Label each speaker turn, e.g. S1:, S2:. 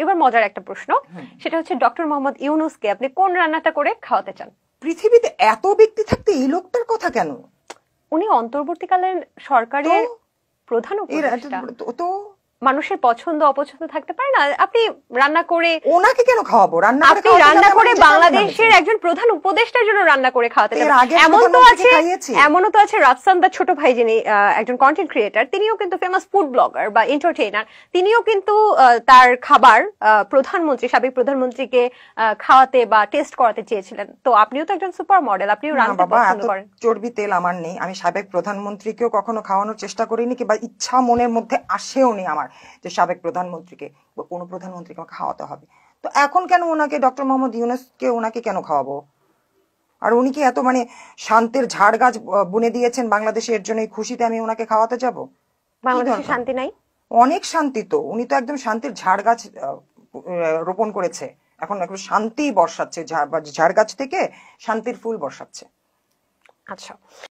S1: এবার মজার একটা প্রশ্ন, সেটা হচ্ছে ডক্টর মোহাম্মদ ইউনূসকে আপনি কোন রান্নাটা করে খাওয়াতে চান?
S2: পৃথিবীতে এত ব্যক্তি থাকতে এই লোকটার কথা কেন?
S1: উনি অন্তর্বর্তীকালীন সরকারের প্রধান উপদেষ্টা।
S2: তো
S1: মানুষের পছন্দ অপছন্দ থাকতে পারে না? আপনি রান্না করে
S2: ওনাকে কেন খাওয়াবো?
S1: আপনি রান্না করে বাংলাদেশের একজন প্রধান উপদেষ্টার জন্য রান্না করে খাওয়াতে চান। এমনও তো আছে রাফসান দা ছোট ভাই, যিনি একজন কন্টেন্ট ক্রিয়েটার, তিনিও কিন্তু ফেমাস ফুড ব্লগার বা এন্টারটেইনার, তিনিও কিন্তু তার খাবার সাবেক প্রধানমন্ত্রীকে খাওয়াতে বা টেস্ট করাতে চেয়েছিলেন। তো আপনিও তো একজন সুপার মডেল, আপনিও রান্না পছন্দ করেন।
S2: চর্বি তেল আমার নেই, আমি সাবেক প্রধানমন্ত্রীকেও কখনো খাওয়ানোর চেষ্টা করিনি, কিংবা ইচ্ছা মনের মধ্যে আসেও নি আমার যে সাবেক প্রধানমন্ত্রীকে বা কোনো প্রধানমন্ত্রীকে খাওয়াতে হবে। তো এখন কেন ওনাকে, ডক্টর মোহাম্মদ ইউনূসকে ওনাকে কেন খাওয়াবো? আর উনি কি এত শান্তির ঝাড় গাছ বুনে দিয়েছেন বাংলাদেশে, এর জন্য খুশিতে আমি ওনাকে খাওয়াতে যাব?
S1: বাংলাদেশে শান্তি নাই?
S2: অনেক শান্তি তো, উনি তো একদম শান্তির ঝাড় গাছ রোপণ করেছে, এখন একটু শান্তি বর্ষাচ্ছে, ঝাড় গাছ থেকে শান্তির ফুল বর্ষাচ্ছে।
S1: আচ্ছা।